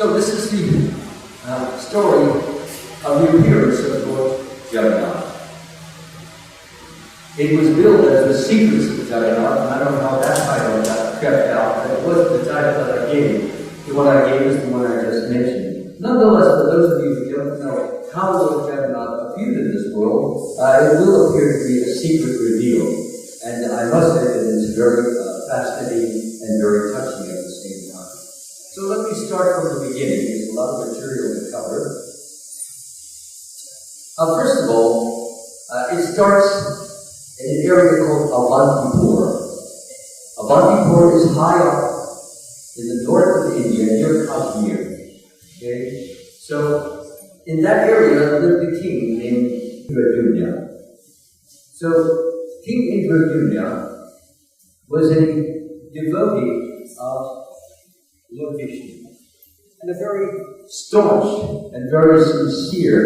So this is the story of the appearance of Lord Jaggannath. It was billed as The Secrets of Jaggannath, and I don't know how that title got kept out, but it wasn't the title that I gave. The one I gave is the one I just mentioned. Nonetheless, for those of you who don't know how Lord Jaggannath appeared in this world, it will appear to be a secret reveal. And I must say that it's very fascinating and very touching at the same time. So let me start from the beginning. There's a lot of material to cover. First of all, it starts in an area called Avantipur. Avantipur is high up in the north of India, near Kashmir. Okay? So, in that area lived a king named Jaggannath. So, King Jaggannath was a devotee of Lord Vishnu, and a very staunch and very sincere,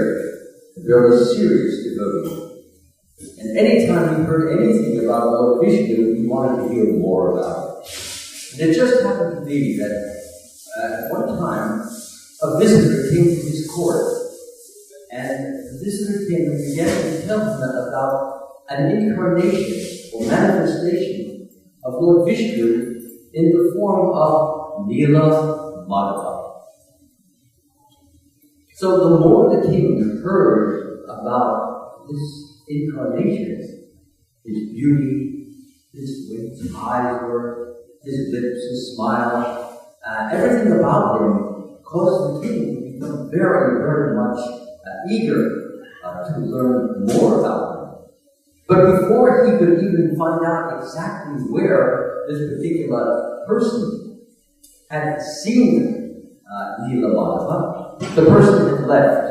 very serious devotee. And anytime he heard anything about Lord Vishnu, he wanted to hear more about it. And it just happened to be that at one time, a visitor came to his court. And the visitor came and began to tell him about an incarnation or manifestation of Lord Vishnu in the form of Nila Madhava. So the more the king heard about this incarnation, his beauty, his way his eyes were, his lips, his smile, everything about him caused the king to become very, very much eager to learn more about him. But before he could even find out exactly where this particular person had seen Nila Madhava, the person had left.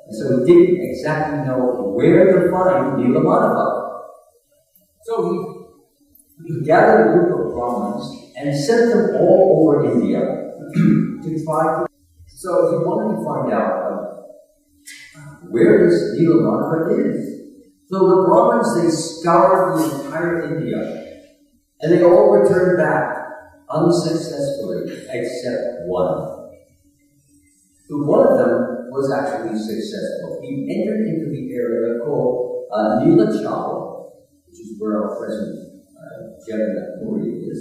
And so he didn't exactly know where to find Nila Madhava. So he gathered a group of Brahmins and sent them all over India to try to. So he wanted to find out where this Nila Madhava is. So the Brahmins, they scoured the entire India, and they all returned back unsuccessfully, except one. So one of them was actually successful. He entered into the area called Nilachal, which is where our present Jaggannath Puri is.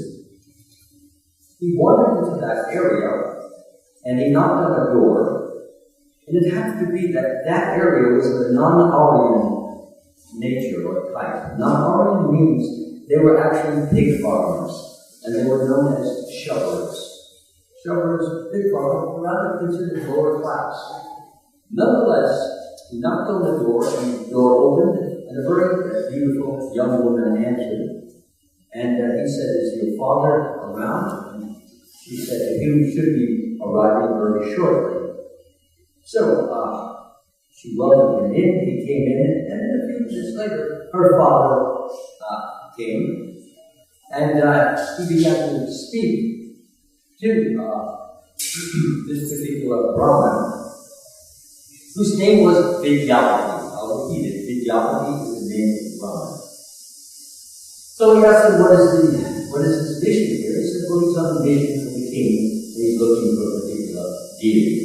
He wandered into that area, and he knocked on a door. And it happened to be that that area was of a non-Aryan nature or type. Non-Aryan means they were actually pig farmers, and they were known as shovers. Shovers, pig farmers, rather considered lower class. Nonetheless, he knocked on the door, and the door opened, and a very beautiful young woman answered. And he said, "Is your father around?" And she said, "He should be arriving very shortly." So, she welcomed him in, he came in, and then a few minutes later, her father came, and he began to speak to this particular Brahmin, whose name was Vidyapati. I'll repeat it. Vidyapati is the name of the Brahmin. So he asked him, what is his mission here? He said, well, he's on a mission for the king, and he's looking for a particular deity.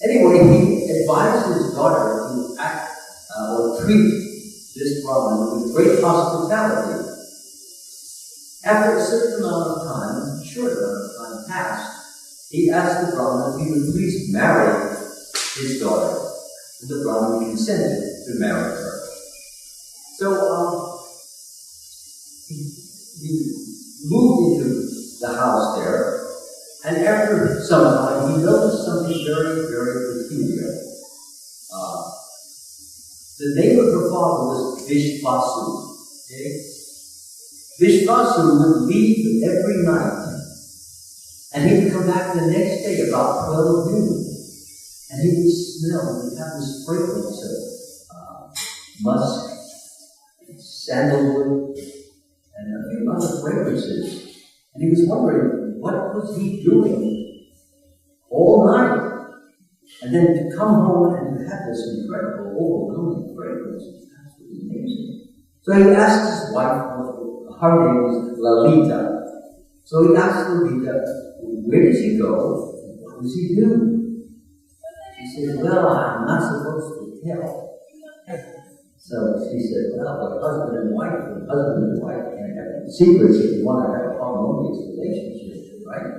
Anyway, he advised his daughter to act or treat this Brahmin with great hospitality. After a certain amount of time, short amount of time passed, he asked the Brahmin if he would please marry his daughter. And the Brahmin consented to marry her. So he moved into the house there. And after some time, he noticed something very, very peculiar. The name of her father was Vishvasu. Okay? Vishvasu would leave every night, and he would come back the next day about 12 noon. And he would smell, he would have this fragrance of musk, sandalwood, and a few other fragrances. And he was wondering, what was he doing all night? And then to come home and to have this incredible, overwhelming fragrance was absolutely amazing. So he asked his wife, her name was Lalita. So he asked Lalita, where does he go? what does he do? She said, well, I'm not supposed to tell. So she said, well, but husband and wife can't have secrets if you want to have a harmonious relationship, right?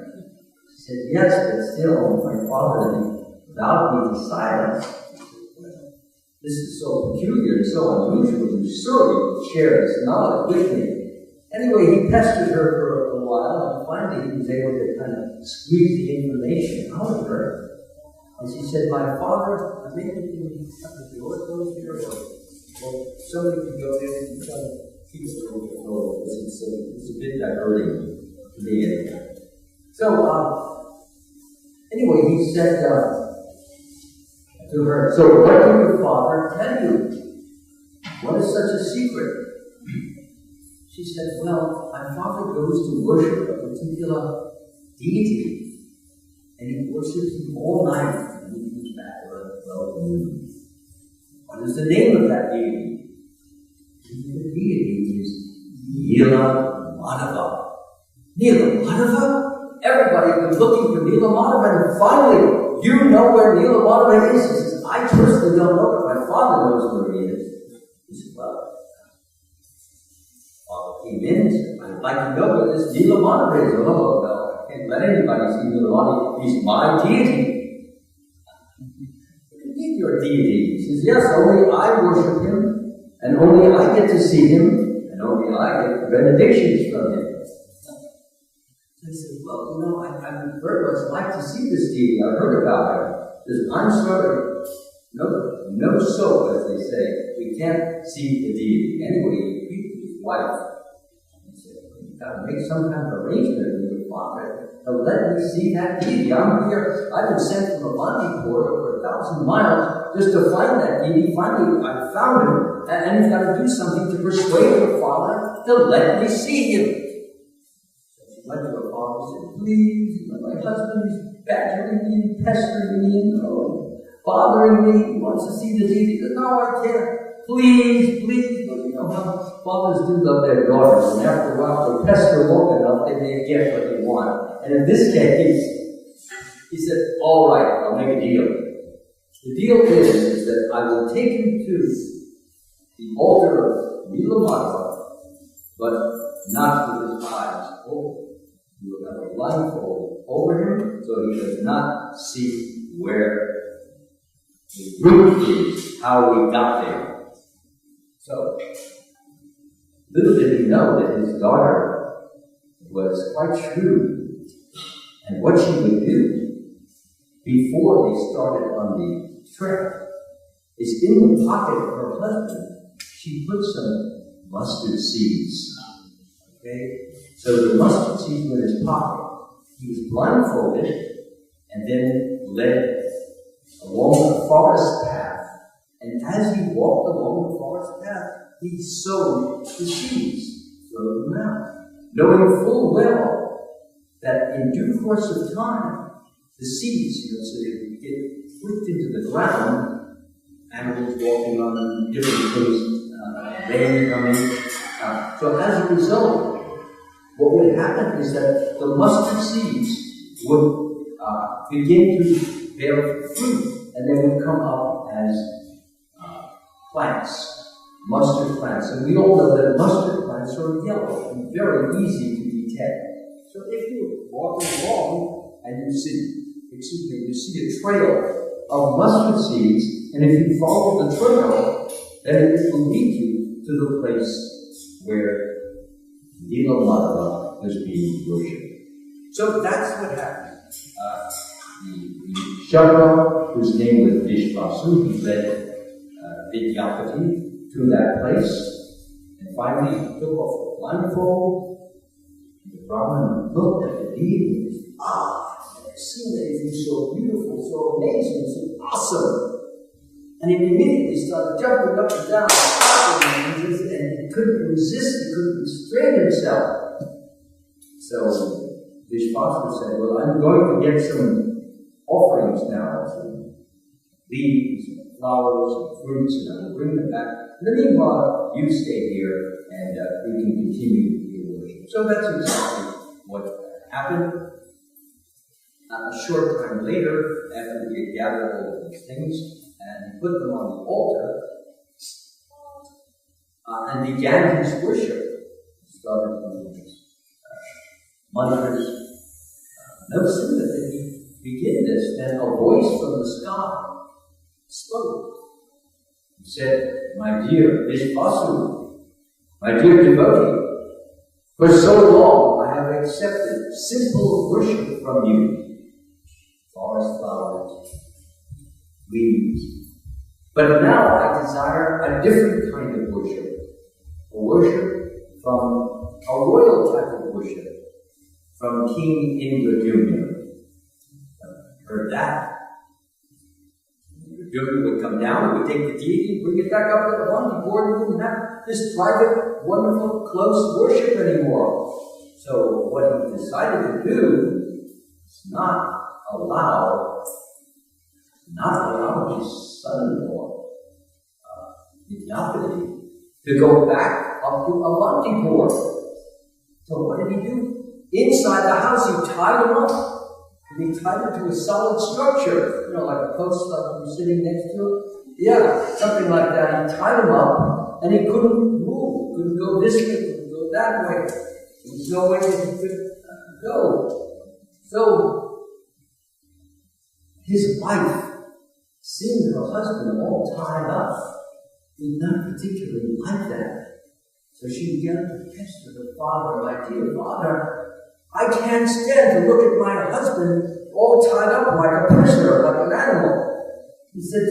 She said, yes, but still, my father vowed me to silence. This is so peculiar and so unusual. You surely share this knowledge with me. Anyway, he pestered her for a while, and finally he was able to kind of squeeze the information out of her. And she said, my father, maybe the door closed here, or somebody can go there and try to keep it open. It's a bit diverting to me anyway. So, anyway, he said to her, so what did your father tell you? What is such a secret? She said, well, my father goes to worship a particular deity, and he worships him all night, and he comes back around 12 noon. What is the name of that deity? The deity is Nila Madhava. Nila Madhava? Everybody's been looking for Nila Madhava, and finally, you know where Nila Madhava is. He says, I personally don't know, but my father knows where he is. He said, well, Father came in and said, I'd like to know where this Nila Madhava is. Oh, well, I can't let anybody see Nila Madhava. He's my deity. Your deity. He says, yes, only I worship him, and only I get to see him, and only I get benedictions from him. So he said, well, you know, I've heard what it's like to see this deity. I've heard about him. There's, I'm sorry, no soap, as they say. We can't see the deity. Anyway, he beat his wife. He said, you've got to make some kind of arrangement with your father to let me see that deity. I'm here. I've been sent from a Bandipur over 1,000 miles just to find that deity. Finally, I found him, and you've got to do something to persuade your father to let me see him. So she went to her father and said, please, my husband is badgering me and pestering me and bothering me. He wants to see the deity. He said, no, I can't. Please. But you know how fathers do love their daughters, and after a while, they pester long enough, they may get what they want. And in this case, he said, all right, I'll make a deal. The deal is that I will take him to the altar of Nila Madhava, but not with his eyes open. You will have a blindfold over him so he does not see where the root is, how we got there. So, little did he know that his daughter was quite shrewd, and what she would do before they started on the trip is in the pocket of her husband, she put some mustard seeds. Okay? So the mustard seeds were in his pocket. He was blindfolded and then led along the forest path. And as he walked along the forest path, he sowed the seeds, threw them out, knowing full well that in due course of time, the seeds, so they get flipped into the ground, animals walking on them, different things, rain coming. So as a result, what would happen is that the mustard seeds would begin to bear fruit, and they would come up as plants, mustard plants. And we all know that mustard plants are yellow and very easy to detect. So if you're walking along and you see a trail of mustard seeds, and if you follow the trail, then it will lead you to the place where Nila Madhava was being worshipped. So that's what happened. The Sharma, whose name was Vishvasu, he led Vidyapati to that place, and finally he took off the blindfold, and the Brahman looked at the deity and said, I've seen anything so beautiful, so amazing, so awesome. And he immediately started jumping up and down and he couldn't resist, he couldn't restrain himself. So Vishvasu said, well, I'm going to get some offerings now, some leaves, flowers and fruits, and I will bring them back. In the meanwhile, you stay here, and we can continue your worship. So that's exactly what happened. A short time later, after he had gathered all of these things, and he put them on the altar, and began his worship. He started doing his mantras. No sooner did he begin this than a voice from the sky spoke. He said, "My dear Vishvasu, my dear devotee, for so long I have accepted simple worship from you. Forest flowers, leaves. But now I desire a different kind of worship. A worship from a royal type of worship. From King Indradyumna." Heard that? Indradyumna would come down, would take the deity, bring it back up to the one board, we wouldn't have this private, wonderful, close worship anymore. So what he decided to do is not allow his son-in-law, Vidyapati, to go back up to Avantipur. So what did he do? Inside the house, he tied him up. And he tied him to a solid structure. You know, like a post like you're sitting next to it. Yeah, something like that. He tied him up, and he couldn't move. Couldn't go this way, couldn't go that way. There was no way that he could go. So, his wife, seeing her husband all tied up, did not particularly like that. So she began to pester the father, "My dear father, I can't stand to look at my husband all tied up like a prisoner, like an animal." He said,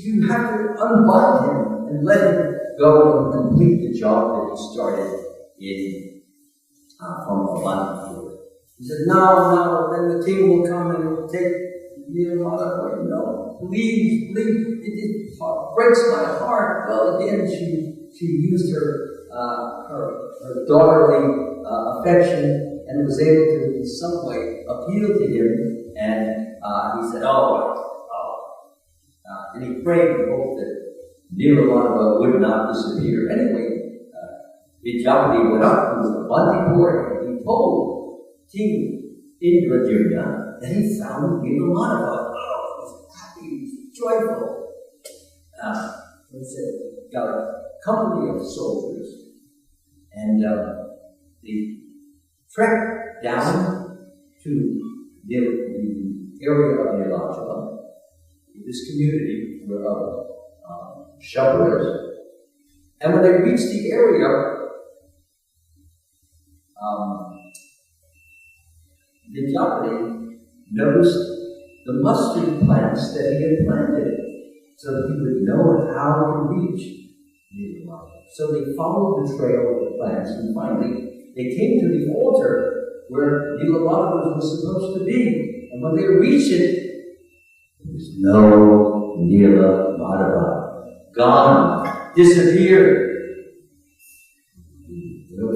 "You have to unbind him and let him go and complete the job that he started in from Avantipur." He said, No, then the king will come and will take me and mother away. No, please, it breaks my heart. Well, at the end, she used her daughterly affection and was able to, in some way, appeal to him. And he said, "Oh." And he prayed and hoped that Nilamadeva would not disappear. Anyway, Vidyapati went up to Avantipur and he told King Indradyumna that he found Nilamadeva. Oh, he was happy, he was joyful. He said, got a company of soldiers, and they trekked down to the area of Nilachala, this community of Shabaras. And when they reached the area, Vidyapati noticed the mustard plants that he had planted, so that he would know how to reach Nilamadeva. So they followed the trail of the plants, and finally they came to the altar where Nilamadeva was supposed to be. And when they reached it, there was no Nilamadeva. Gone, disappeared.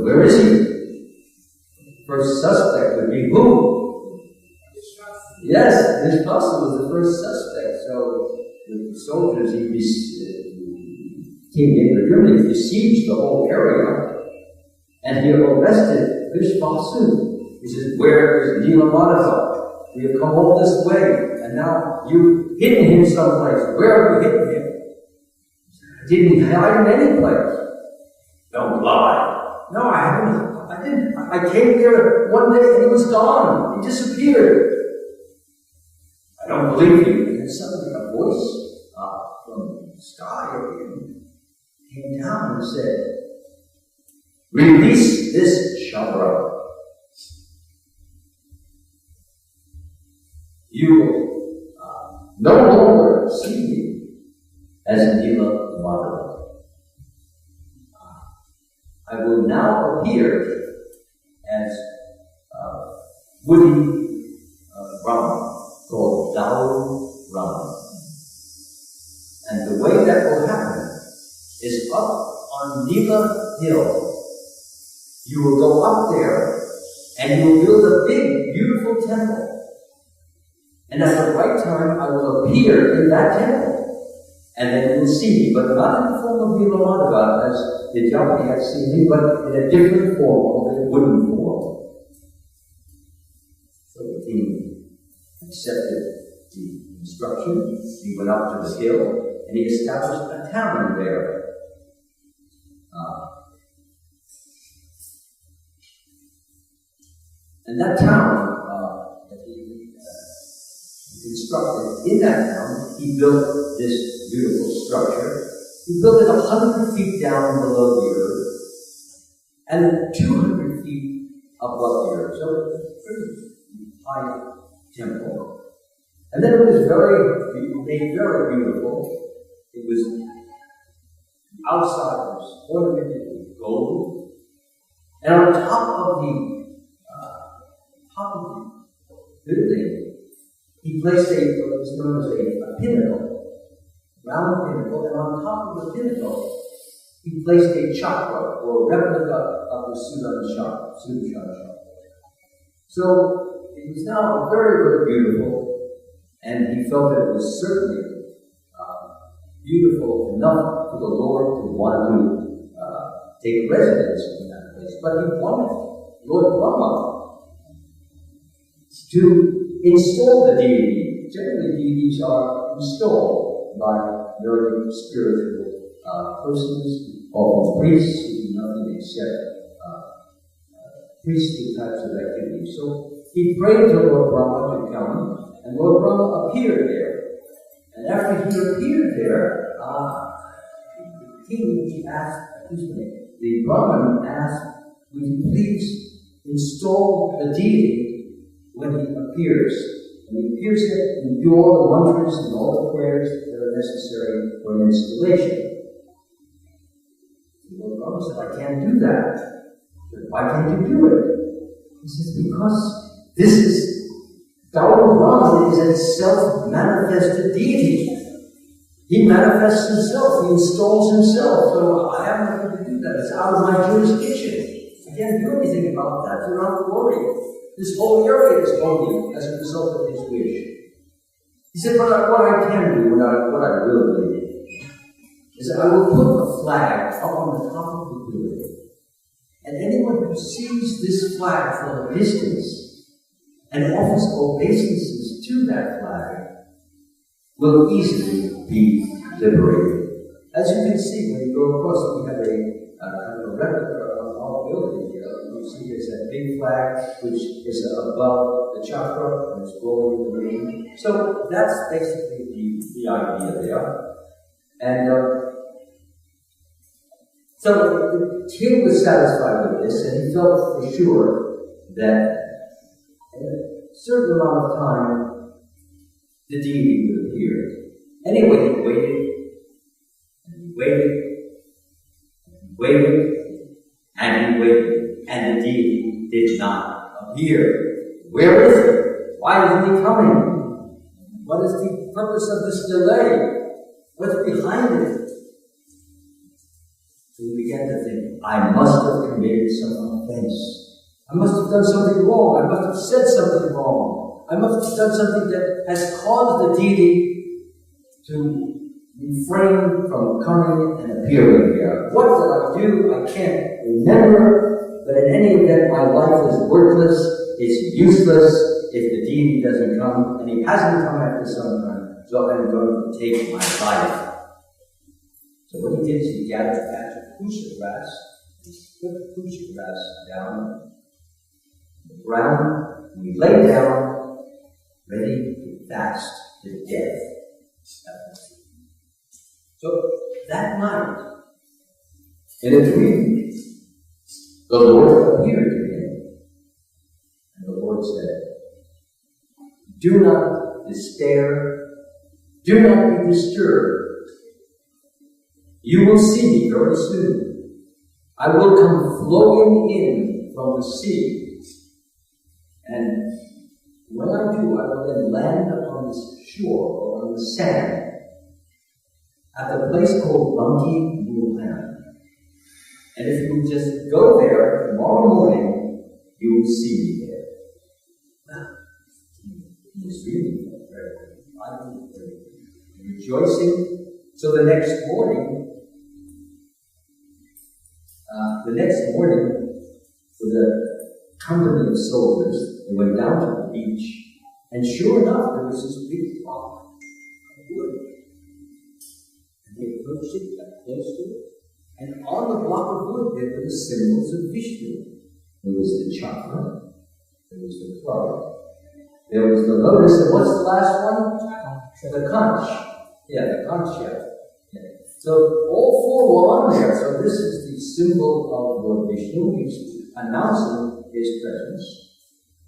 Where is he? First suspect would be who? Yes, Vishvasu was the first suspect. So the soldiers, King Indradyumna besieged the whole area, and he arrested Vishvasu. He says, "Where is Nilamadeva? We have come all this way, and now you've hidden him someplace. Where have you hidden him?" "I didn't hide him any place." "Don't lie." "No, I haven't. I didn't. I came there one day and he was gone. He disappeared." "I don't believe you." And then suddenly a voice from the sky came down and said, "Release this Shabra. You will no longer see me as Nilamadeva. I will now appear as woody Brahma, called Daru Brahma. And the way that will happen is up on Nila Hill. You will go up there and you will build a big, beautiful temple. And at the right time, I will appear in that temple. And then you will see me, but not in the form of Nilamadeva, as Vidyapati had seen me, but in a different form, of a wooden form. So the king accepted the instruction. He went up to the hill and he established a town there. And that town that he constructed, in that town, he built this beautiful structure. He built it 100 feet down below the earth and 200 feet above the earth. So it's a pretty high temple. And then it was made very beautiful. It was, the outside was ornamented with gold. And on top of the building, he placed what was known as a pinnacle, round pinnacle, and on top of the pinnacle, he placed a chakra, or a replica of the Sudarshan chakra. So it was now very, very beautiful, and he felt that it was certainly beautiful enough for the Lord to want to take residence in that place. But he wanted Lord Brahma to install the deity. Generally, deities are installed by very spiritual persons, often priests, who do nothing except priestly types of activities. So he prayed to Lord Brahma to come, and Lord Brahma appeared there. And after he appeared there, the Brahman asked, "Will you please install the deity when he appears? When he appears here, and do all the mantras and all the prayers that are necessary for an installation." The Lord Brahma said, "I can't do that." Said, "Why can't you do it?" He says, "Because Gaura Brahman is a self-manifested deity. He manifests himself, he installs himself, so I have nothing to do that. It's out of my jurisdiction. I can't do anything about that, so don't have to worry. This whole area is holy as a result of his wish." He said, "But what I can do, what I will do, is I will put a flag up on the top of the building, and anyone who sees this flag from a distance and offers obeisances to that flag will easily be liberated." As you can see, when you go across, we have a replica of our building here. You see there's that big flag which is above the chakra and it's blowing in the wind. So that's basically the idea there. And so the king was satisfied with this, and he felt for sure that in a certain amount of time the deity would appear. Anyway, he waited, and he waited, and he waited, and he waited, and the deity did not appear. Where is he? Why isn't he coming? What is the purpose of this delay? What's behind it? So we began to think, I must have committed some offense. I must have done something wrong. I must have said something wrong. I must have done something that has caused the deity to refrain from coming and appearing here. What did I do? I can't remember, but in any event, my life is worthless, it's useless if the deity doesn't come, and he hasn't come after some time, so I'm going to take my life. So what he did is he gathered a patch of kusha grass, he put kusha grass down on the ground, and he lay down, ready to fast to death. So that night, in a dream, the Lord appeared to him, and the Lord said, "Do not despair, do not be disturbed. You will see me very soon. I will come flowing in from the sea, and when I do, I will then land upon this shore or on the sand at the place called Monkey Wuhan. And if you just go there tomorrow morning, you will see me there." He was really very rejoicing. So the next morning, with a company of soldiers, they went down to the beach, And sure enough, there was this big block of wood. And they approached it, got close to it, and on the block of wood there were the symbols of Vishnu. There was the chakra, there was the club, there was the lotus, and what's the last one? The conch. Yeah, the conch shell. Yeah. So all four were on there. So this is the symbol of Lord Vishnu. He's announcing his presence.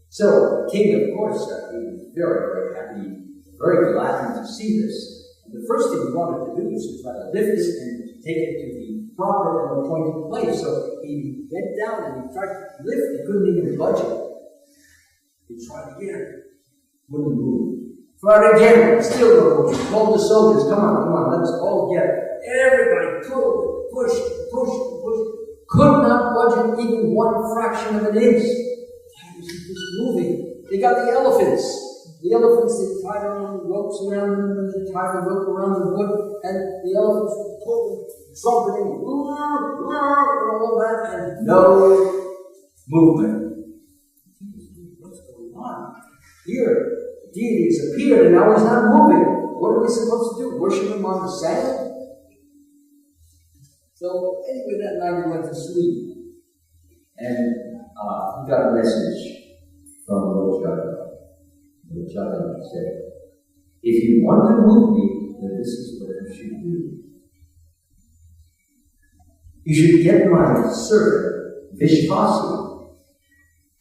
So the king, of course, he was very, very happy, very glad to see this. And the first thing he wanted to do was to try to lift it and take it to the proper and appointed place. So he bent down and he tried to lift. He couldn't even budge it. He tried again. Wouldn't move. Tried again. Still no move. He told the soldiers, come on, let's all get it. Everybody pulled, pushed. Could not budge it even one fraction of an inch. Why was he just moving? They got the elephants. The elephants, they tied on ropes around them, and they tied a rope around the wood, and the elephants would pull, trumpeting, and all that, and no movement. What's going on? Here, the deity has appeared, and now he's not moving. What are we supposed to do? Worship him on the sand? So, anyway, that night he went to sleep, and he got a message from Lord Jaggannath. Lord Jaggannath said, if you want to move me, then this is what you should do. You should get my servant, Vishvasi,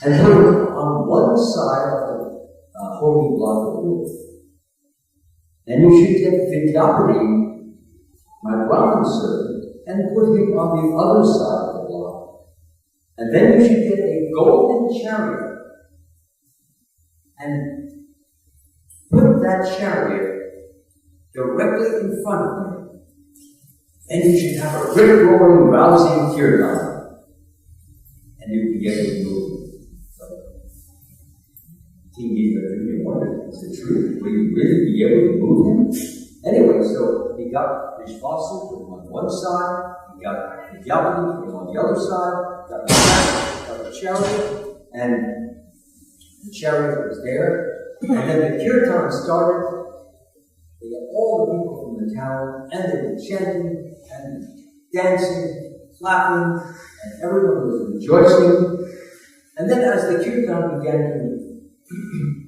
and put him on one side of the holy block of wood. Then you should get Vidyapati, my Brahmin servant, and put him on the other side of the block. And then you should get a golden chariot and put that chariot directly in front of me. And you should have a rip-roaring, rousing kirtan. And you'll be able to move. So, King Gita wondered, is it true? Will you really be able to move him? Anyway, so he got Vishvasi, put him on one side, he got Vidyapati, put him on the other side, got the chariot, and the chariot was there, and then the kirtan started. They got all the people from the town, and they were chanting, and dancing, clapping, and everyone was rejoicing. And then as the kirtan began to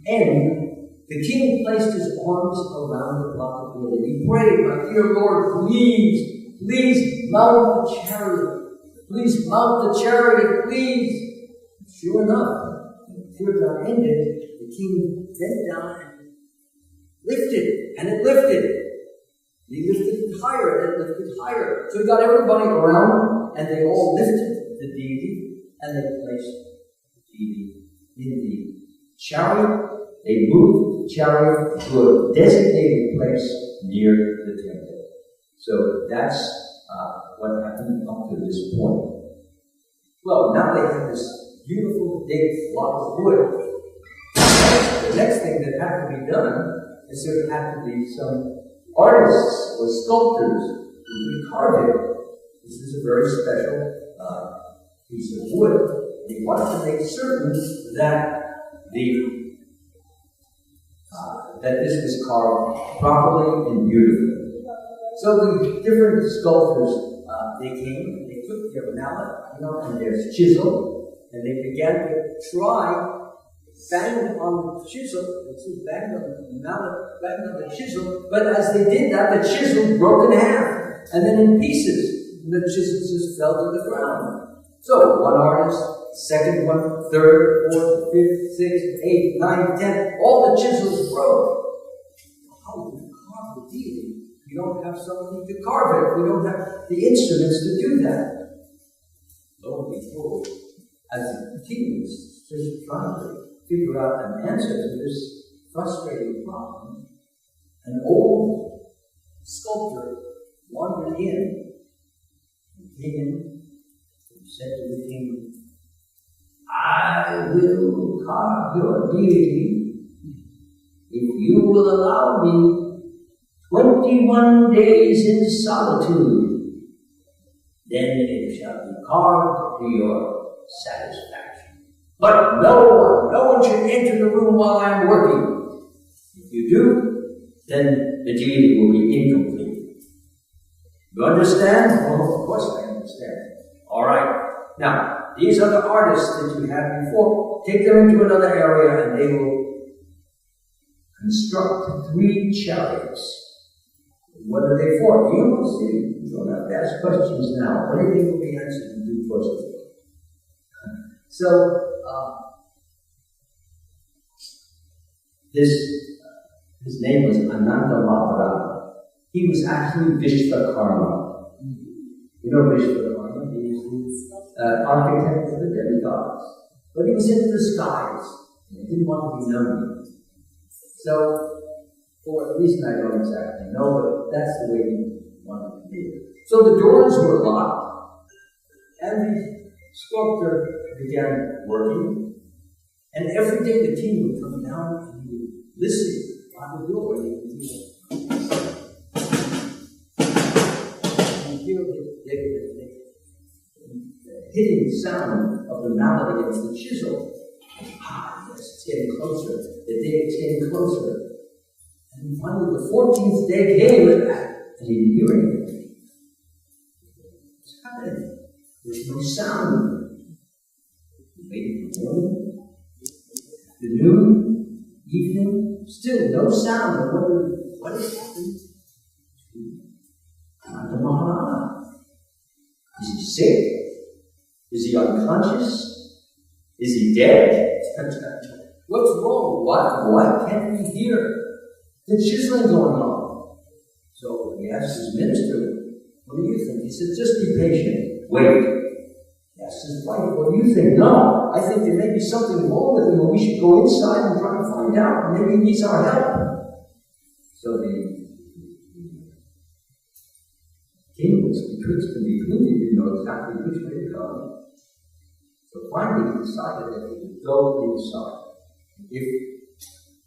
end, the king placed his arms around the block of wood, and he prayed, my dear Lord, please mount the chariot. Please mount the chariot, please. And sure enough, when the kirtan ended, the king bent down and lifted, and it lifted. He lifted it higher, and it lifted higher. So he got everybody around, and they all lifted the deity, and they placed the deity in the chariot. They moved the chariot to a designated place near the temple. So that's what happened up to this point. Well, now they have this beautiful big block of wood. The next thing that had to be done is there had to be some artists or sculptors who would carve it. This is a very special piece of wood. They wanted to make certain that that this was carved properly and beautifully. So the different sculptors, they came, they took their mallet, and their chisel, and they began to try, banged on the chisel, banged on the mallet, banged on the chisel, but as they did that, the chisel broke in half, and then in pieces, and the chisels just fell to the ground. So one artist, second one, third, fourth, fifth, sixth, eighth, ninth, 10th, all the chisels broke. How do you carve the deity? We don't have somebody to carve it. We don't have the instruments to do that. Lo and behold, as the king was just trying to figure out an answer to this frustrating problem, an old sculptor wandered in and came in and said to the king, I will carve your deity if you will allow me 21 days in solitude. Then it shall be carved to your satisfaction. But no one should enter the room while I am working. you do, then the deity will be incomplete. You understand? Well, of course I understand. All right. Now, these are the artists that you had before. Take them into another area and they will construct 3 chariots. What are they for? You will see. You don't have to ask questions now. Everything will be answered in due course. So, his name was Ananda. He was actually Vishvakarma. You know Vishvakarma? He was the architect of the demigods. But he was in disguise. And he didn't want to be known. So, for a reason I don't exactly know, but that's the way he wanted to be. So the doors were locked, and the sculptor began working. And every day the king would come down and he would listen on the door. And he would hear the hitting sound of the mallet against the chisel. Ah, yes, it's getting closer. The day is getting closer. And finally, the 14th day came, and he didn't hear anything. What's happening? There's no sound. He waited for morning, afternoon, evening, still no sound. I wondered, what has happened to Ananda Maharana? Is he sick? Is he unconscious? Is he dead? What's wrong? Why can't we hear the chiseling going on? So he asked his minister, what do you think? He said, just be patient. Wait. He asked his wife, what do you think? No, I think there may be something wrong with him, and we should go inside and try to find out. Maybe he needs our help. So the king was betwixt and between. He didn't know exactly which way to go. So finally he decided that he would go inside. If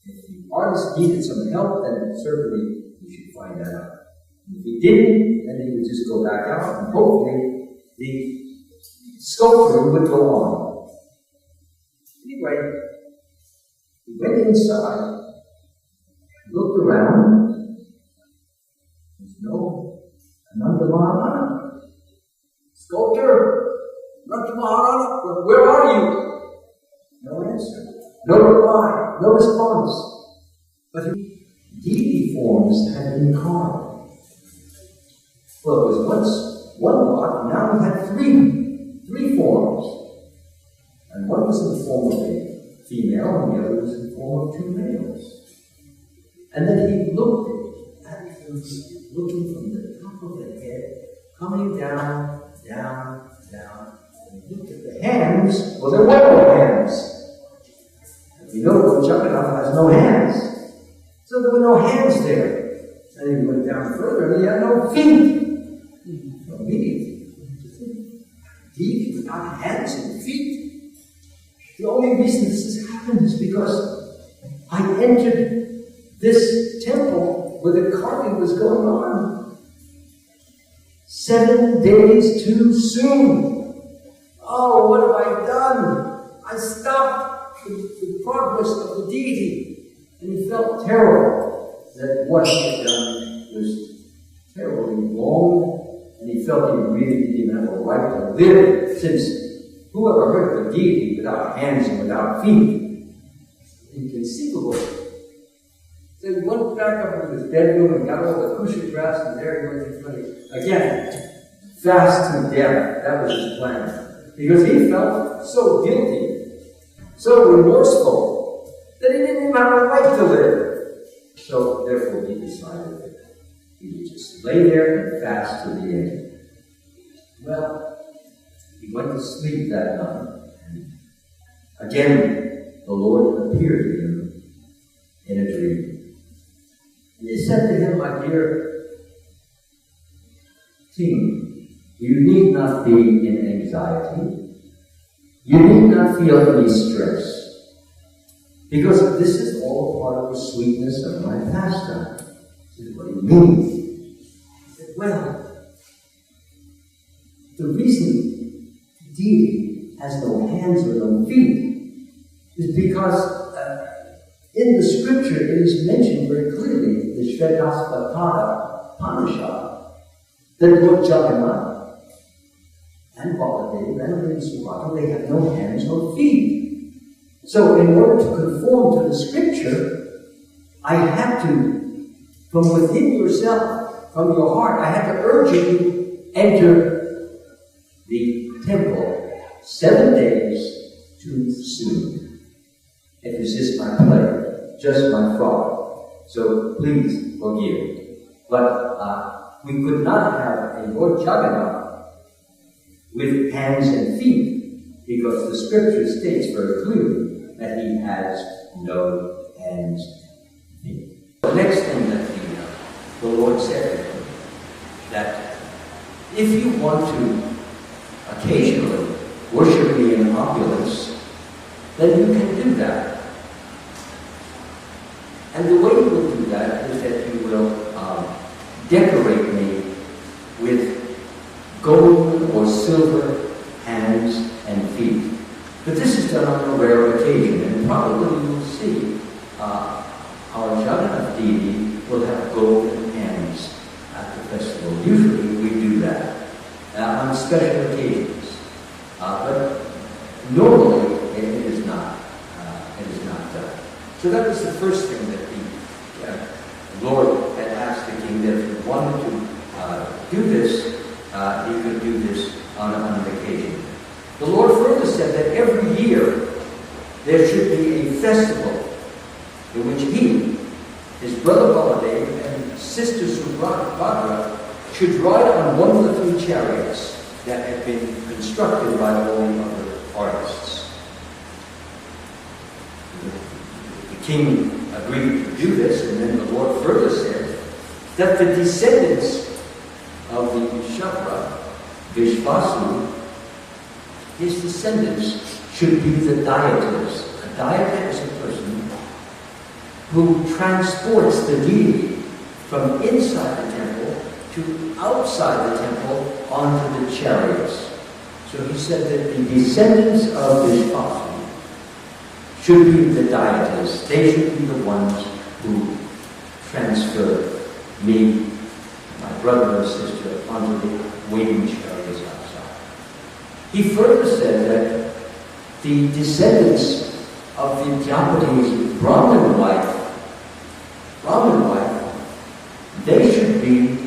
the artist needed some help, then certainly he should find that out. If he didn't, then he would just go back out, and hopefully the sculpture would go on. Anyway, he went inside, looked around. There's no Ananda Maharana. Sculptor, Ananda Maharana, where are you? No answer. No reply, no response. But deity forms had been carved. Well, it was once one lot, now we had three forms. And one was in the form of a female, and the other was in the form of 2 males. And then he looked at them, looking from the top of the head, coming down, down, down. And he looked at the hands. Well, there were no hands. You know, Jaggannath has no hands. So there were no hands there. And he went down further and he had no feet. No feet. Deity without hands and feet. The only reason this has happened is because I entered this temple where the carving was going on 7 days too soon. Oh, what have I done? I stopped the progress of the deity, and he felt terrible that what he had done was terribly wrong, and he felt he really didn't have a right to live, since whoever heard of a deity without hands and without feet? Inconceivable. So he went back up to his bedroom and got all the kusha grass, and there he went in front of it. Again, fast to death. That was his plan. Because he felt so guilty, so remorseful, that he didn't even have a right to live. So therefore he decided that he would just lay there and fast to the end. Well, he went to sleep that night, and again the Lord appeared to him in a dream. And he said to him, my dear king, you need not be in anxiety. You need not feel any stress, because this is all part of the sweetness of my pastime. He said, what do you mean? He said, well, the reason deity has no hands or no feet is because In the scripture, it is mentioned very clearly, the Shvedasvatara Upanishad, that Lord Jaggannath and Baladev and Lady Subhadra, they have no hands nor feet. So in order to conform to the scripture, I had to, from within yourself, from your heart, I had to urge you to enter the temple 7 days too soon. It was just my pleasure, just my fraud. So please forgive. But we could not have a Lord Jaggannath with hands and feet, because the scripture states very clearly that he has no hands and feet. The next thing that the Lord said, that if you want to occasionally worship me in opulence, then you can do that. And the way you will do that is that you will decorate me with gold or silver hands and feet. But this is done on a rare occasion, and probably you will see our Jaggannath deity will have golden hands at the festival. Usually we do that on special occasions, but normally it is not. It is not done. So that was the first thing that the Lord had asked the king, that if he wanted to do this, he could do this on an occasion. The Lord further said that every year there should be a festival in which he, his brother Baladev, and sister Subhadra should ride on one of the 3 chariots that had been constructed by all the other artists. The king agreed to do this, and then the Lord further said that the descendants of the Kshatriya, Vishvasu, his descendants should be the Dayatas. A Dayata is a person who transports the deity from inside the temple to outside the temple onto the chariots. So he said that the descendants of Vishvasu should be the Dayatas. They should be the ones who transfer me, my brother and sister, onto the waiting chariots outside. He further said that the descendants of the Japanese Brahmin wife, they should be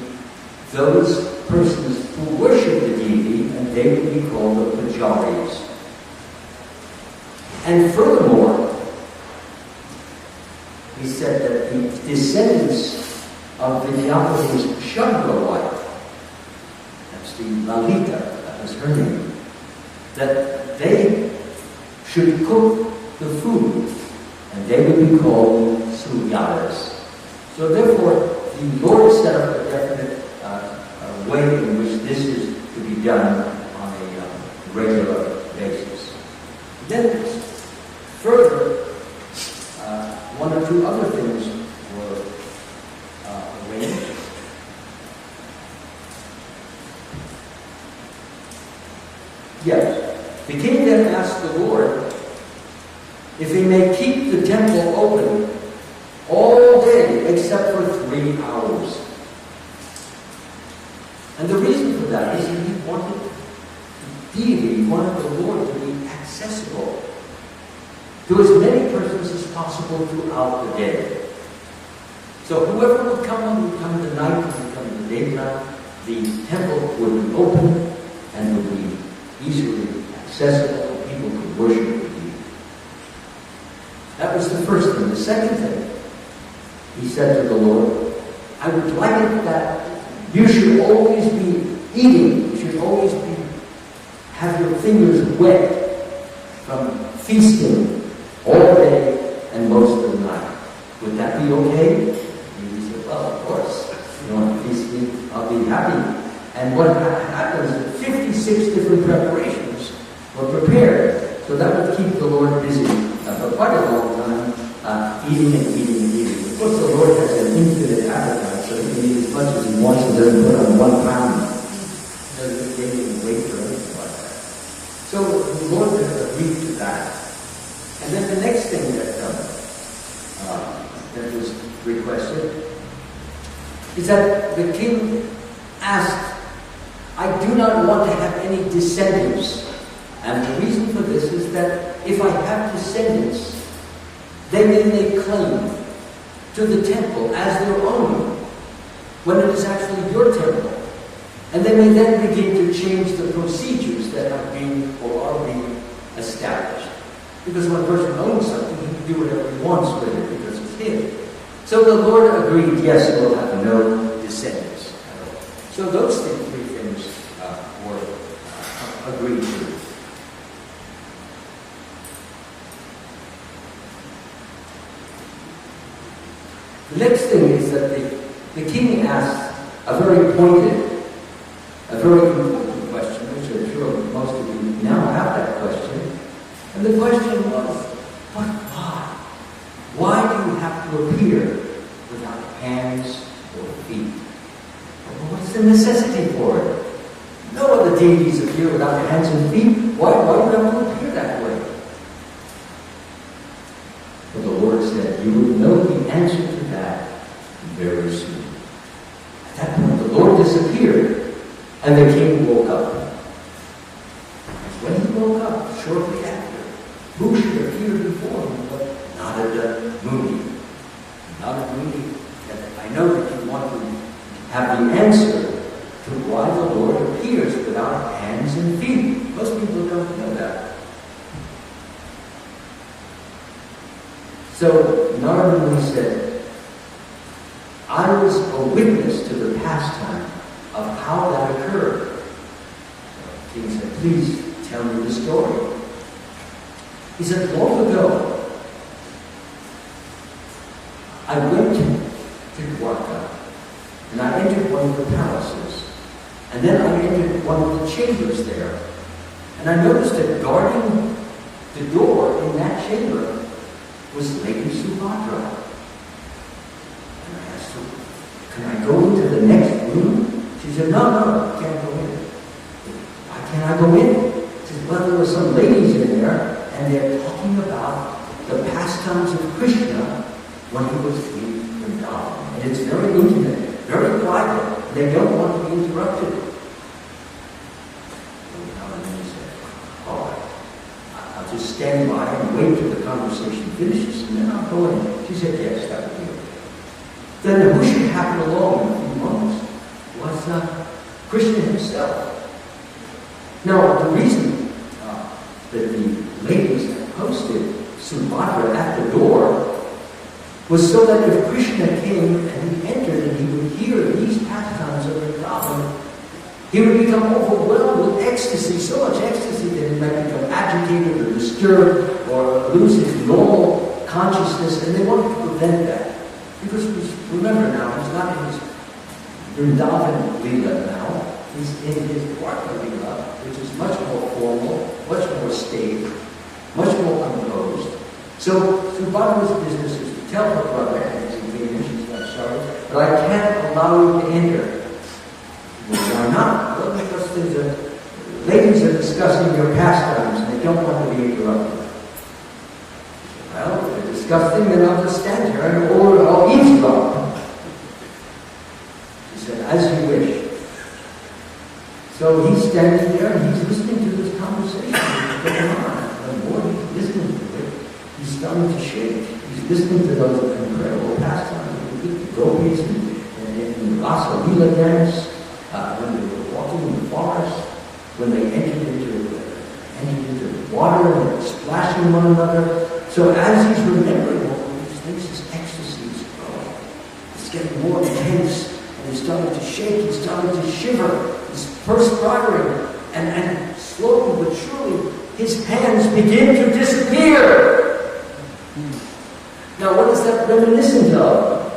those persons who worship the deity, and they would be called the Pujaris. And furthermore, he said that the descendants of the Japanese Kshatriya wife, that's the Lalita, that was her name, that they should cook the food, and they would be called Suryadas. So therefore, the Lord set up a definite way in which this is to be done on a regular basis. Then, further, 1 or 2 other things were arranged. Yes, the king then asked the Lord if he may keep the temple open all day except for 3 hours. And the reason for that is that he wanted the deity, he wanted the Lord to be accessible to as many persons as possible throughout the day. So whoever would come in the night, would come in the daytime, the temple would be open and would be easily accessible, and people could worship the deity. That was the first thing. The second thing, he said to the Lord, I would like it that you should always be eating, you should always have your fingers wet from feasting all day and most of the night. Would that be okay? And he said, well, of course. You want to feast me, I'll be happy. And what happens is 56 different preparations were prepared. So that would keep the Lord busy for quite a long time, eating and eating and eating. Of course, the Lord has an infinite appetite, so he can eat as much as he wants and doesn't put on 1 pound. Doesn't gain any weight or anything like that. So the Lord agreed to that. And then the next thing that that was requested is that the king asked, I do not want to have any descendants. And the reason for this is that if I have descendants, they may lay claim to the temple as their own, when it is actually your temple. And they may then begin to change the procedures that are being established. Because when a person owns something, he can do whatever he wants with it because it's his. So the Lord agreed, yes, we'll have no descendants at all. So those three things were agreed to. The next thing is that the king asked a very pointed, a very important question, which I'm sure most of you now have that question. And the question was, but why? Why do you have to appear without hands or feet? What's the necessity for it? No other deities appear without hands and feet. Why do you have to appear that way? But the Lord said, you will know the answer to that very soon. At that point, the Lord disappeared, and the king woke up. And when he woke up, shortly after, who should appear before him but Narada Muni? Narada Muni, I know that you want to have the answer to why the Lord appears without hands and feet. Most people don't know that. So Narada Muni said, I was a witness to the pastime of how that occurred. So the king said, please tell me the story. He said, long ago, I went to Dwarka, and I entered one of the palaces, and then I entered one of the chambers there, and I noticed that guarding the door in that chamber was Lady Subhadra. And I asked her, can I go into the next room? She said, no, you can't go in. Why can't I go in? She said, well, there were some ladies in there, and they're talking about the pastimes of Krishna when he was in Vrindavan. And it's very intimate, very private. And they don't want to be interrupted. And he said, all right, I'll just stand by and wait till the conversation finishes, and then I'll go in. She said, yes, that would be okay. Then who should happen along in a few moments was Krishna himself. Now, the reason that the ladies had posted Subhadra at the door was so that if Krishna came and he entered and he would hear these pastimes of Vrindavan, he would become overwhelmed with ecstasy, so much ecstasy that he might become agitated or disturbed or lose his normal consciousness, and they wanted to prevent that. Because remember now, he's not in his Vrindavan Leela now, he's in his Dwarka Leela, which is much more formal, much more staged, much more composed. So Subhadra's business is to tell her brother, and he's engaged, she's not sorry, but I can't allow you to enter. Why not? Well, because ladies are discussing your pastimes and they don't want to be interrupted. Well, if they're discussing, then I'll just stand here and I'll eavesdrop. She said, as you wish. So he's standing there and he's listening to this conversation that's going on. The more he's listening to it, he's starting to shake. He's listening to those incredible pastimes, the gopis and the Rasa Leela dance. When they were walking in the forest, when they entered into water and they were splashing one another. So as he's remembering all these things, his ecstasy is growing. It's getting more intense, and he's starting to shake, he's starting to shiver, he's perspiring, and slowly but surely his hands begin to disappear. Now what is that reminiscent of?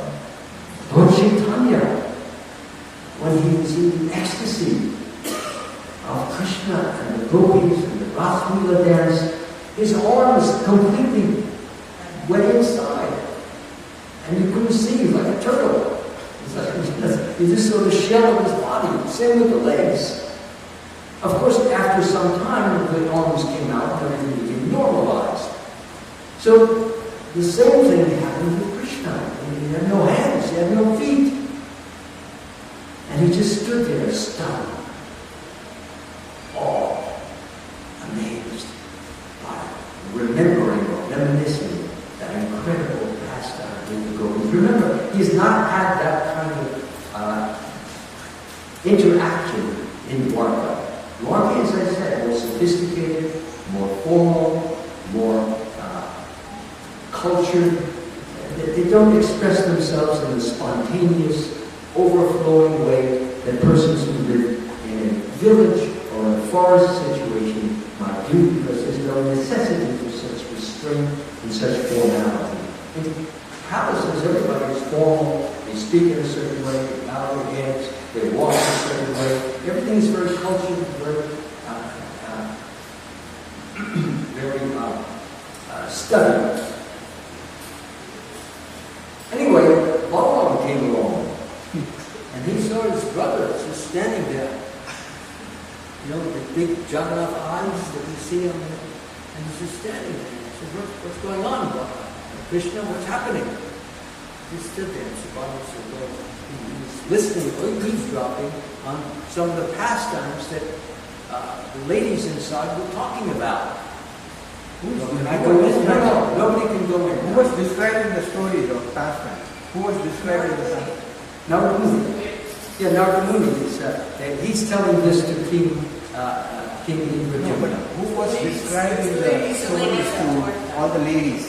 Lord Chaitanya. When he was in the ecstasy of Krishna and the gopis and the Rasa Leela dance, his arms completely went inside. And you couldn't see, he was like a turtle. He just saw the shell of his body. Same with the legs. Of course, after some time, the arms came out and everything became normalized. So the same thing happened with Krishna. had no hands, he had no feet. And he just stood there stunned, awed, amazed by remembering or reminiscing that incredible pastime with the gopis. Remember, he's not had that kind of interaction in Dwarka. Dwarka, as I said, more sophisticated, more formal, more cultured. They don't express themselves in the spontaneous, overflowing way that persons who live in a village or a forest situation might do, because there's no necessity for such restraint and such formality. In palaces, everybody is formal, they speak in a certain way, they bow their heads, they walk in a certain way. Everything is very cultured, very studied. Anyway, Balaram came along, and he saw his brother just standing there. You know, the big Jaggannath eyes that you see on him, and he's just standing there. He said, what's going on, Balaram? Krishna, what's happening? He stood there, and Subhadra said, well, he was listening, or eavesdropping on some of the pastimes that the ladies inside were talking about. Can I go in? No, nobody can go in. Who was describing the stories of pastime? Who was describing the pastime? Narada Muni. Yeah, Narada Muni is, he's telling this to King Indrajit. No, who was describing the stories to all the ladies?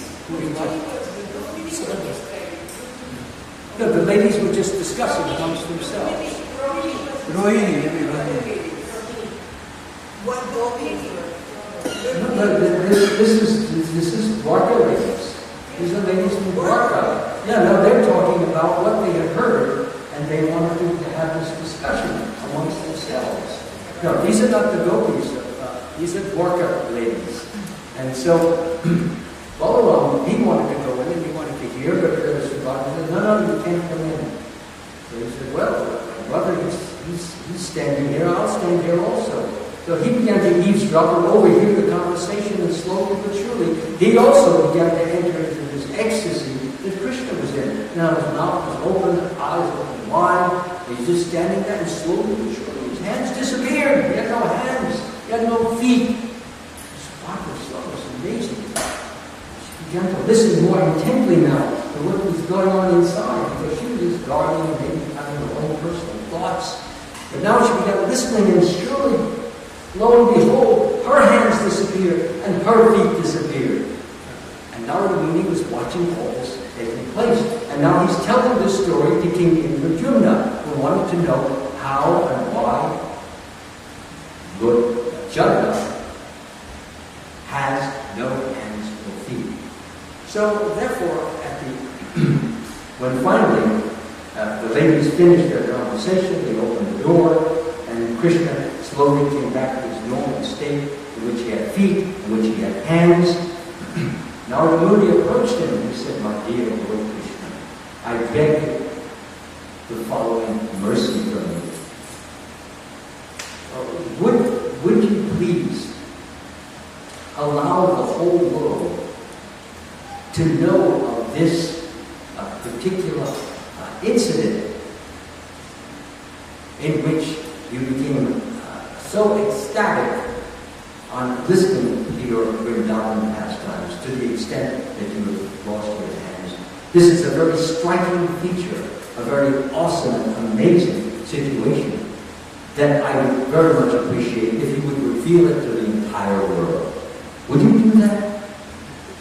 No, the ladies were just discussing amongst themselves. Rohini, maybe Rohini. What Gopis? No, this is Dwarka ladies. These are ladies from Dwarka. Yeah, no, they're talking about what they had heard, and they wanted to have this discussion amongst themselves. No, these are not the gopis. These are Dwarka ladies. And so, Balaram, he wanted to go in and he wanted to hear, but Subhadra said, no, you can't come in. So he said, well, my brother, he's standing here, I'll stand here also. So he began to eavesdrop and overhear the conversation, and slowly but surely, he also began to enter into this ecstasy that Krishna was in. Now his mouth was open, his eyes open wide, he's just standing there, and slowly but surely his hands disappeared. He had no hands, he had no feet. Subhadra saw this amazing. She began to listen more intently now to what was going on inside, because she was just guarding and maybe having her own personal thoughts. But now she began listening, and surely, lo and behold, her hands disappeared and her feet disappeared. And Narada Muni was watching all this taking place. And now he's telling this story to King Indrajit, who wanted to know how and why Lord Jaggannath has no hands or feet. So therefore, when finally the ladies finished their conversation, they opened the door, and Krishna slowly came back to his normal state, in which he had feet, in which he had hands. Narada Muni approached him and he said, "My dear Lord Krishna, I beg the following mercy from you. Would you please allow the whole world to know of this particular incident in which you became so ecstatic on listening to your Vrindavan pastimes to the extent that you have lost your hands. This is a very striking feature, a very awesome and amazing situation that I would very much appreciate if you would reveal it to the entire world. Would you do that?"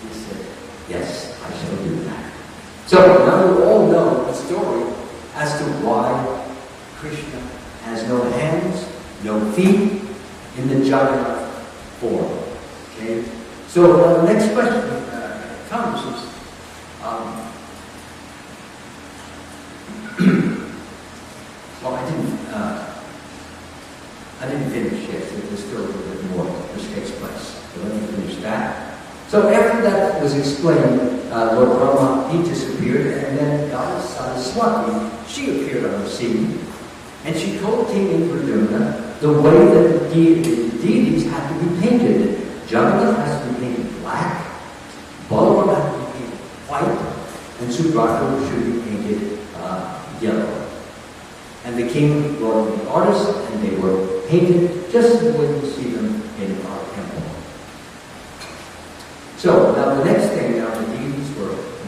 He said, "Yes, I shall do that." So now you all know the story as to why Krishna has no hands, no feet in the Jaggannath form. Okay? So the next question comes is, well, I didn't finish yet. So there's still a little bit more which takes place. So let me finish that. So after that was explained, Lord Brahma, he disappeared, and then Goddess Saraswati, she appeared on the scene, and she told King Indrajit the way that the deities had to be painted. Jaggannath has to be painted black, Balaram has to be painted white, and Dwarka should be painted yellow. And the king brought in the artists, and they were painted just the way we see them in our temple. So now the next thing, now the deities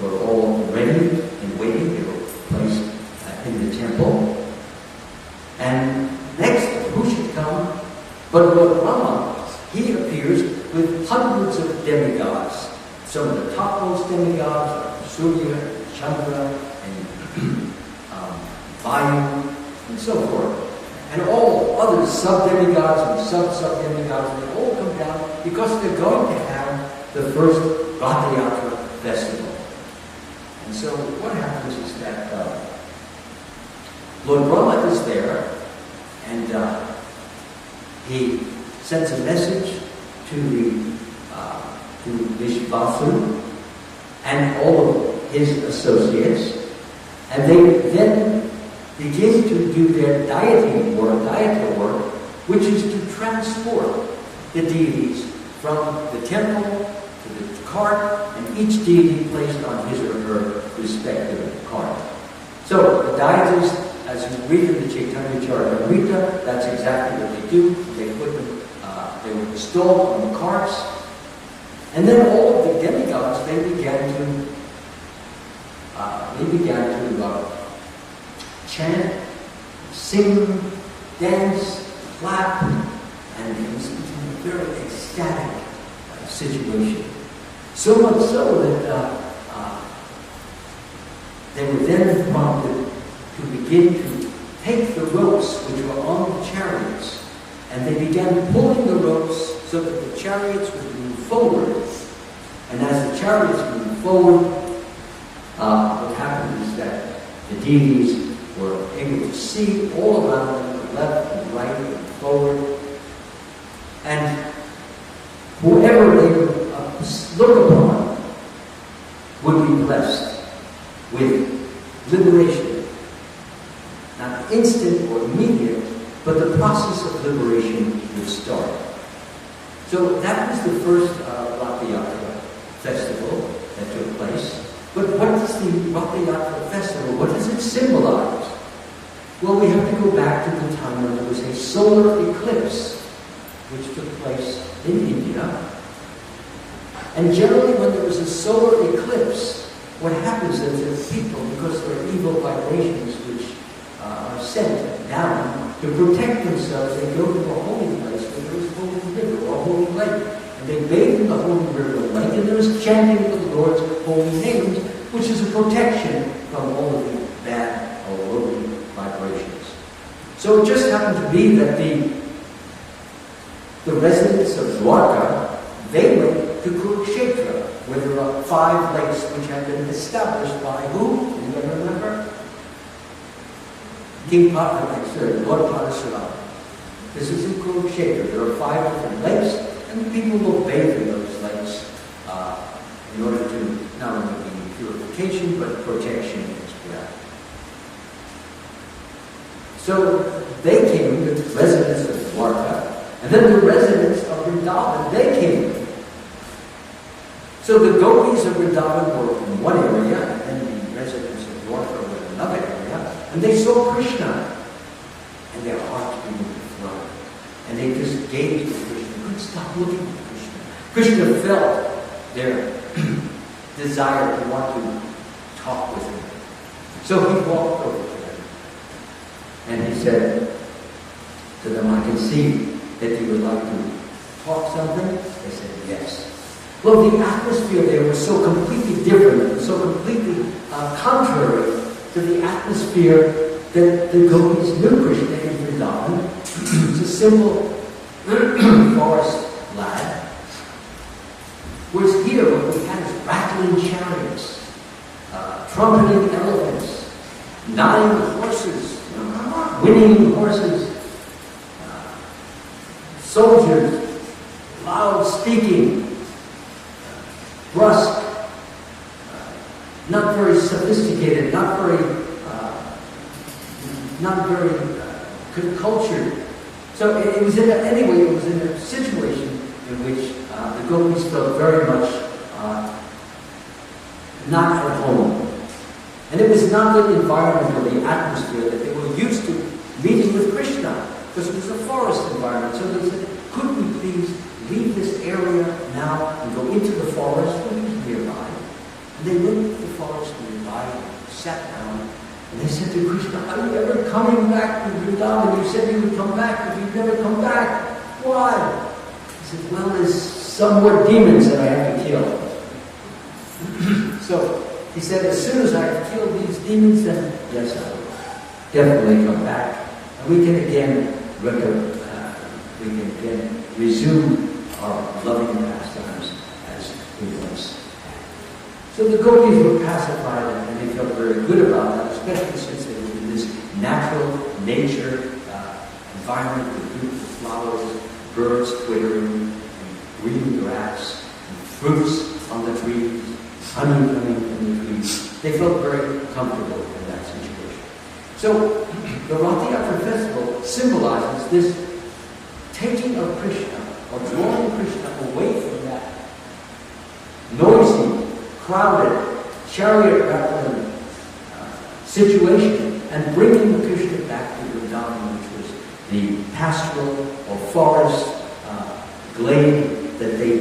were all ready and waiting. They were placed in the temple. And next, who should come? But Lord Rama, he appears with hundreds of demigods. Some of the topmost demigods are Surya, Chandra, and Vayu, and so forth. And all other sub-demigods and sub-demigods, they all come down because they're going to have the first Rathayatra Festival. And so what happens is that Lord Brahma is there, and he sends a message to Vishvasu and all of his associates, and they then begin to do their deity work, which is to transport the deities from the temple to the cart, and each deity placed on his or her respective cart. So the deities, as you read in the Chaitanya Charitamrita, that's exactly what they do. They put them, they were installed on the carts, and then all of the demigods, they began to chant, sing, dance, clap, and it was a very ecstatic situation. So much so that they were then prompted to begin to take the ropes which were on the chariots, and they began pulling the ropes so that the chariots would move forward. And as the chariots moved forward, what happened is that the deities were able to see all around them, left and right and forward. And whoever they would look upon would be blessed with liberation. Not instant or immediate, but the process of liberation would start. So that was the first Rathayatra Festival that took place. But what is the Rathayatra Festival? What does it symbolize? Well, we have to go back to the time when there was a solar eclipse which took place in India. And generally when there was a solar eclipse, what happens is that people, because there are evil vibrations which are sent down to protect themselves, they go to a holy place where there is a holy river or a holy lake. And they bathe in the holy river or lake, and there is chanting of the Lord's holy names, which is a protection from all of the bad or worldly vibrations. So it just happened to be that the residents of Dwarka, they went to Kurukshetra, where there are 5 lakes which have been established by who? Anybody remember? King Lord Parasuram. This is in Kurukshetra. There are 5 different lakes, and the people will bathe in those lakes in order to not only be purification, but protection as well. So they came, the residents of Dwarka, and then the residents of Vrindavan, they came. So the gopis of Vrindavan were in one area, and then the residents of Dwarka were in another area, and they saw Krishna, and their hearts began to flow. And they just gazed at Krishna. They couldn't stop looking at Krishna. Krishna felt their desire to want to talk with him. So he walked over to them. And he said to them, I can see that you would like to talk something. They said, yes. Well, the atmosphere there was so completely different, and so completely contrary to the atmosphere that the gopis knew Krishna in Vrindavan. It's a simple forest lad. Whereas here, what we had is rattling chariots, trumpeting elephants, 9 horses, winning horses, soldiers, loud speaking, brusque, not very sophisticated, not very cultured. So it was in a situation in which the gopis felt very much not at home. And it was not the environment or the atmosphere that they were used to meeting with Krishna, because it was a forest environment. So they said, could we please leave this area now and go into the forest, which is nearby? And they went to the forest nearby, sat down, and they said to Krishna, are you ever coming back to Vrindavan? You said you would come back, but you've never come back. Why? He said, well, there's some more demons that I have to kill. So he said, as soon as I kill these demons, then yes, I will definitely come back. And we can again resume our loving pastimes as we once had. So the gopis were pacified and they felt very good about that, especially since they were in this natural nature environment with beautiful flowers, birds twittering, and green grass, and fruits on the trees, honey coming from the trees. They felt very comfortable in that situation. So the Rathayatra Festival symbolizes this taking of Krishna, or drawing Krishna away from that noisy, crowded, chariot-rattling situation, and bringing Krishna back to Vrindavan, which was the pastoral or forest glade that they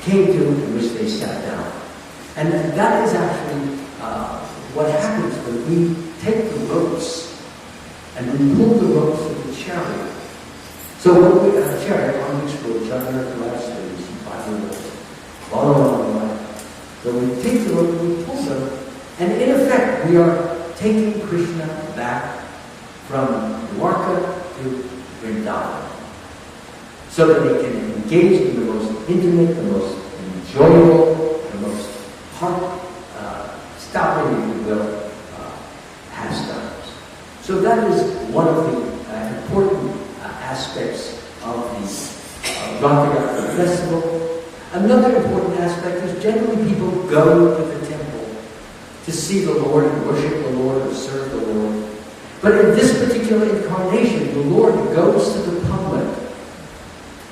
came to, in which they sat down. And that is actually what happens when we take the ropes and we pull the ropes of the chariot. So when we have a chariot on which will Jaggannath rides, there is 5 wheels, so we take the rope and we pull them, and in effect we are taking Krishna back from Dwarka to Vrindavan, so that they can engage in the most intimate, the most enjoyable, the most heart-stopping, if you will, pastimes. So that is one of the important aspects of the Rathayatra Festival. Another important aspect is generally people go to the temple to see the Lord and worship the Lord or serve the Lord. But in this particular incarnation, the Lord goes to the public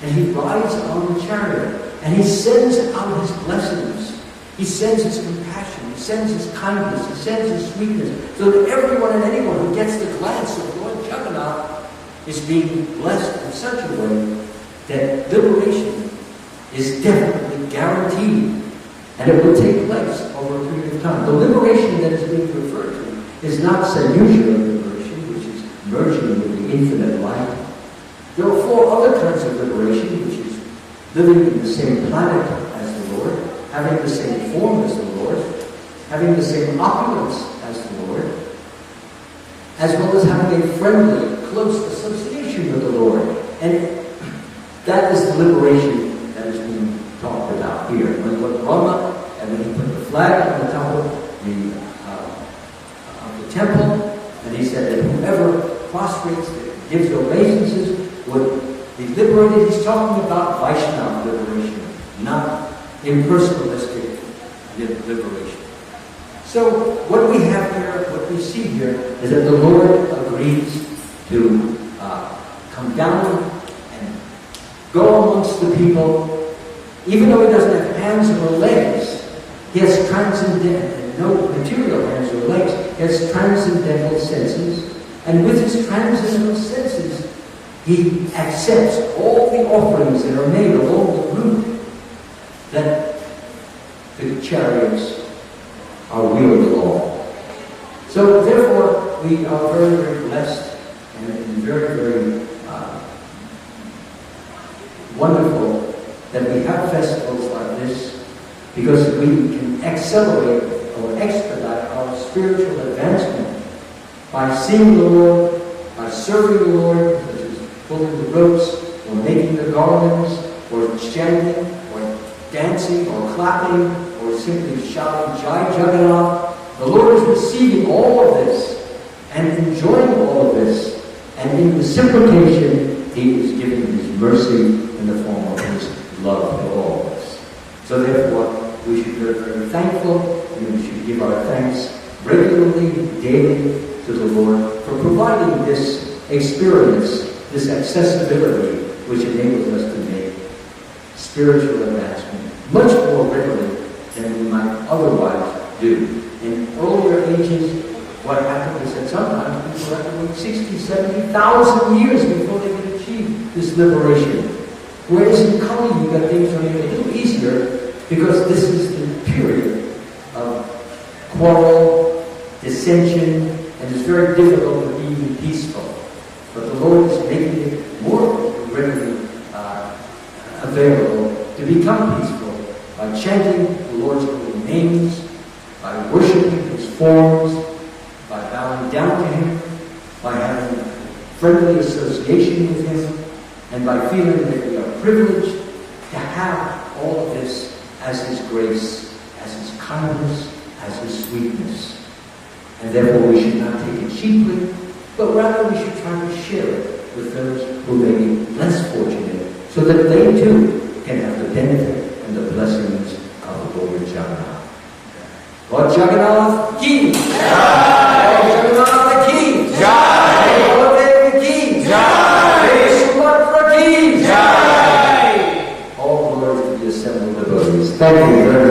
and he rides on the chariot and he sends out his blessings. He sends his compassion, he sends his kindness, he sends his sweetness, so that everyone and anyone who gets the glance of Lord Jaggannath is being blessed in such a way that liberation is definitely guaranteed, and it will take place over a period of time. The liberation that is being referred to is not Sayushya liberation, which is merging with the infinite light. There are 4 other kinds of liberation, which is living in the same planet as the Lord, having the same form as the Lord, having the same opulence as the Lord, as well as having a friendly, close association with the Lord. And that is the liberation that is being talked about here. When he put Brahma, and when he put the flag on the top of the temple, and he said that whoever prostrates, gives obeisances, would be liberated. He's talking about Vaishnava liberation, not impersonalistic liberation. So what we have here, what we see here, is that the Lord agrees to come down and go amongst the people, even though he doesn't have hands or legs. He has no material hands or legs. He has transcendental senses, and with his transcendental senses, he accepts all the offerings that are made along the route that the chariots are wheeled along. So therefore, we are very, very blessed and very, very wonderful that we have festivals like this, because we can accelerate or expedite our spiritual advancement by seeing the Lord, by serving the Lord, such as pulling the ropes, or making the garlands, or chanting, or dancing, or clapping, or simply shouting Jai Jaggannath. The Lord is receiving all of this and enjoying all of this, and in reciprocation, he is giving his mercy in the form of his love to all of us. So therefore, we should be very, very thankful, and we should give our thanks regularly, daily, to the Lord for providing this experience, this accessibility, which enables us to make spiritual advancement much more readily than we might otherwise do. In earlier ages, what happened is that sometimes people have to wait 60, 70,000 years before they can achieve this liberation. Whereas in Kali Yuga, things are a little easier because this is the period of quarrel, dissension, and it's very difficult to be even peaceful. But the Lord is making it more readily available to become peaceful by chanting the Lord's holy names, by worshiping His forms, by bowing down to Him, by having friendly association with Him, and by feeling that we are privileged to have all of this as His grace, as His kindness, as His sweetness. And therefore we should not take it cheaply, but rather we should try to share it with those who may be less fortunate, so that they too can have the benefit and the blessings of the Lord Jaggannath. Lord Jaggannath ki Jai! Lord Jaggannath ki Jai! Lord Devi ki Jai! Sumatra ki Jai! All glory to the assembled devotees. Thank you very much.